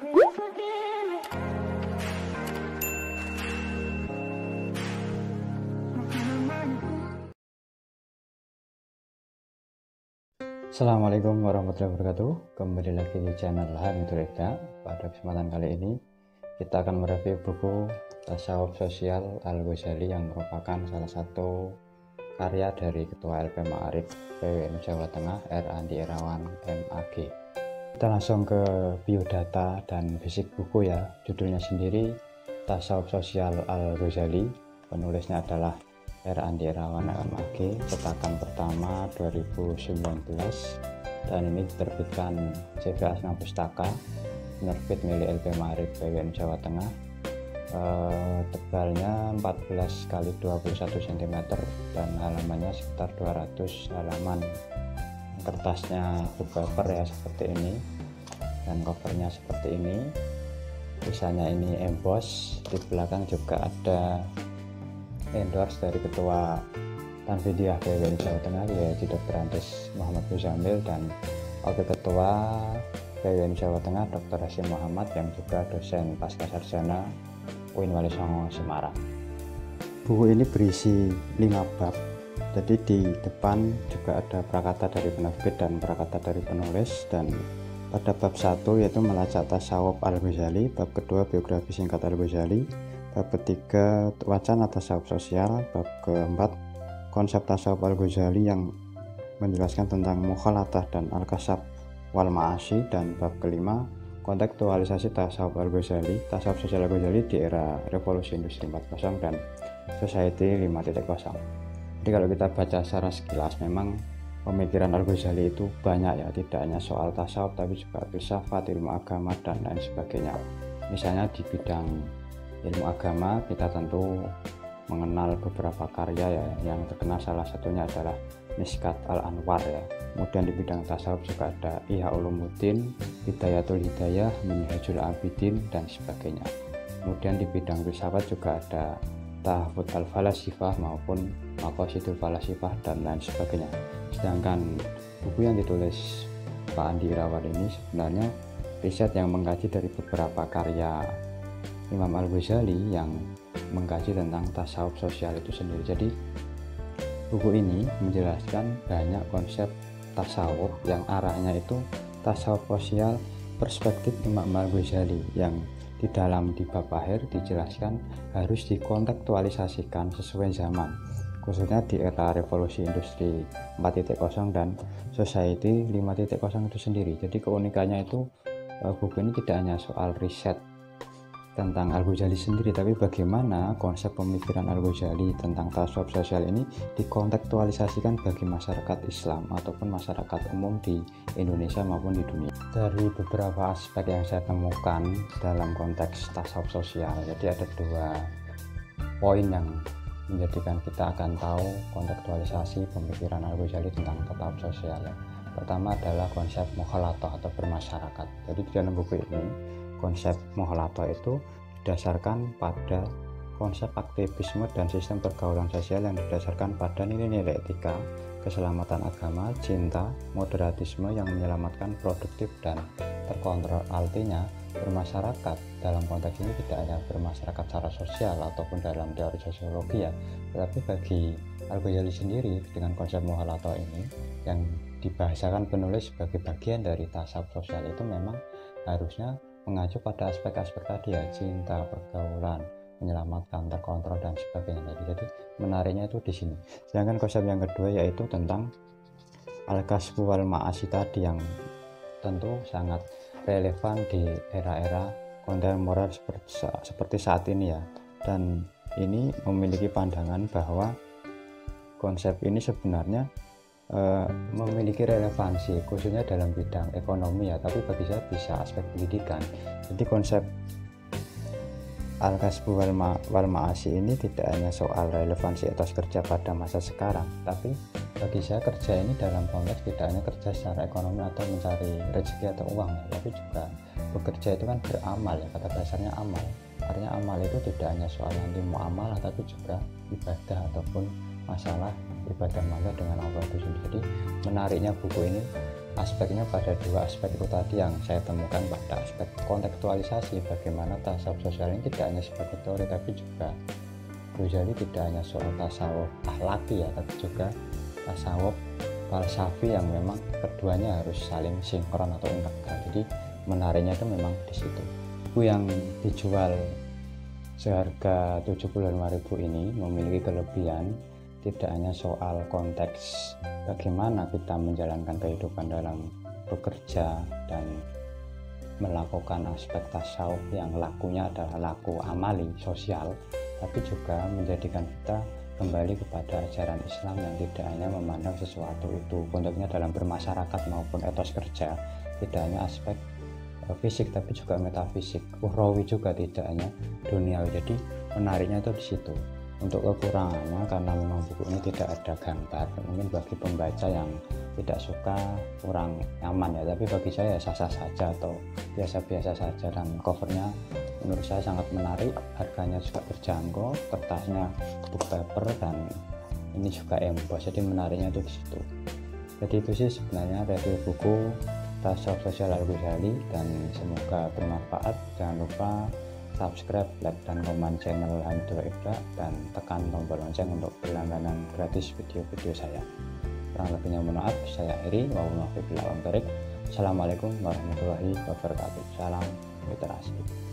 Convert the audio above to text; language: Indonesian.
Assalamualaikum warahmatullahi wabarakatuh. Kembali lagi di channel Hamidulillah. Pada kesempatan kali ini kita akan mereview buku Tasawuf Sosial Al-Ghazali yang merupakan salah satu karya dari Ketua LP Ma'arif PWNU Jawa Tengah R. Andi Irawan MAG. Kita langsung ke biodata dan fisik buku ya. Judulnya sendiri Tasawuf Sosial Al-Ghazali. Penulisnya adalah R. Andi Irawan MAG, cetakan pertama 2019, dan ini diterbitkan CV Asma Pustaka, penerbit milik LP Ma'arif PWNU Jawa Tengah. Tebalnya 14 x 21 cm dan halamannya sekitar 200 halaman. Kertasnya buku-cover ya seperti ini, dan covernya seperti ini. Tulisannya ini emboss, di belakang juga ada endorse dari Ketua Tanfidiah PWNU Jawa Tengah yaitu Dr. Andes Muhammad Muzamil dan Wakil Ketua PWNU Jawa Tengah Dr. Hasyim Muhammad yang juga dosen Pascasarjana UIN Wali Songo Semarang. Buku ini berisi 5 bab, jadi di depan juga ada prakata dari penerbit dan prakata dari penulis, dan pada bab 1 yaitu melacak tasawuf Al-Ghazali, bab kedua biografi singkat Al-Ghazali, bab ketiga wacana tasawuf sosial, bab keempat konsep tasawuf Al-Ghazali yang menjelaskan tentang mukhalatah dan al-kasab wal ma'asi, dan bab kelima kontekstualisasi tasawuf Al-Ghazali, tasawuf sosial Al-Ghazali di era revolusi industri 4.0 dan society 5.0. Jadi kalau kita baca secara sekilas, memang pemikiran Al-Ghazali itu banyak ya, tidak hanya soal tasawuf tapi juga filsafat, ilmu agama dan lain sebagainya. Misalnya di bidang ilmu agama kita tentu mengenal beberapa karya ya, yang terkenal salah satunya adalah Mishkat Al-Anwar ya. Kemudian di bidang tasawuf juga ada Ihya Ulumuddin, Hidayatul Hidayah, Minhajul Abidin dan sebagainya. Kemudian di bidang filsafat juga ada Tahafut Al-Falasifah maupun Maqasidul Falasifah dan lain sebagainya. Sedangkan buku yang ditulis Pak Andi Irawan ini sebenarnya riset yang mengkaji dari beberapa karya Imam Al-Ghazali yang mengkaji tentang tasawuf sosial itu sendiri. Jadi buku ini menjelaskan banyak konsep tasawuf yang arahnya itu tasawuf sosial perspektif Imam Al-Ghazali, yang di dalam di bab akhir dijelaskan harus dikontekstualisasikan sesuai zaman, khususnya di era revolusi industri 4.0 dan society 5.0 itu sendiri. Jadi keunikannya itu buku ini tidak hanya soal riset tentang Al-Ghazali sendiri, tapi bagaimana konsep pemikiran Al-Ghazali tentang tasawuf sosial ini dikontekstualisasikan bagi masyarakat Islam ataupun masyarakat umum di Indonesia maupun di dunia. Dari beberapa aspek yang saya temukan dalam konteks tasawuf sosial, jadi ada 2 poin yang menjadikan kita akan tahu kontekstualisasi pemikiran Al-Ghazali tentang tasawuf sosial. Pertama adalah konsep mukhalatah atau bermasyarakat. Jadi di dalam buku ini konsep mukhalatah itu didasarkan pada konsep aktivisme dan sistem pergaulan sosial yang didasarkan pada nilai-nilai etika, keselamatan agama, cinta, moderatisme yang menyelamatkan, produktif dan terkontrol. Artinya bermasyarakat dalam konteks ini tidak hanya bermasyarakat secara sosial ataupun dalam teori sosiologi ya, tetapi bagi Al-Ghazali sendiri dengan konsep mukhalatah ini yang dibahasakan penulis sebagai bagian dari tasawuf sosial itu memang harusnya mengacu pada aspek-aspek tadi ya, cinta, pergaulan, menyelamatkan, terkontrol dan sebagainya tadi. Jadi menariknya itu di sini. Sedangkan konsep yang kedua yaitu tentang al-kasbu wal ma'asi tadi, yang tentu sangat relevan di era-era kontemporer seperti saat ini ya. Dan ini memiliki pandangan bahwa konsep ini sebenarnya memiliki relevansi khususnya dalam bidang ekonomi ya, tapi bagi saya bisa aspek pendidikan. Jadi konsep al-kasbu wal ma'asi ini tidak hanya soal relevansi etos kerja pada masa sekarang, tapi bagi saya kerja ini dalam konteks tidak hanya kerja secara ekonomi atau mencari rezeki atau uang ya, tapi juga bekerja itu kan beramal ya, kata dasarnya amal. Artinya amal itu tidak hanya soal nanti muamalah, tapi juga ibadah ataupun masalah ibadah manusia dengan Allah itu sendiri. Jadi menariknya buku ini aspeknya pada dua aspek itu tadi yang saya temukan, pada aspek kontekstualisasi, bagaimana tasawuf sosial ini tidak hanya sebagai teori tapi juga Ghazali tidak hanya soal tasawuf akhlaki ya, tapi juga tasawuf falsafi yang memang keduanya harus saling sinkron atau integral. Jadi menariknya itu memang di situ. Buku yang dijual seharga 75.000 ini memiliki kelebihan tidak hanya soal konteks bagaimana kita menjalankan kehidupan dalam bekerja dan melakukan aspek tasawuf yang lakunya adalah laku amali sosial, tapi juga menjadikan kita kembali kepada ajaran Islam yang tidak hanya memandang sesuatu itu konteksnya dalam bermasyarakat maupun etos kerja, tidak hanya aspek fisik tapi juga metafisik, ukhrawi juga, tidak hanya duniawi. Jadi menariknya itu di situ. Untuk kekurangannya karena memang buku ini tidak ada gambar, mungkin bagi pembaca yang tidak suka kurang nyaman ya, tapi bagi saya sah-sah saja atau biasa-biasa saja. Dan covernya menurut saya sangat menarik, harganya juga terjangkau, kertasnya book paper dan ini juga emboss, jadi menariknya itu di situ. Jadi itu sih sebenarnya review buku Tasawuf Sosial Al-Ghazali, dan semoga bermanfaat. Jangan lupa subscribe, like, dan komen channel Hamidullah Ibda, dan tekan tombol lonceng untuk berlangganan gratis video-video saya. Kurang lebihnya mohon maaf, saya akhiri. Assalamualaikum warahmatullahi wabarakatuh. Salam literasi.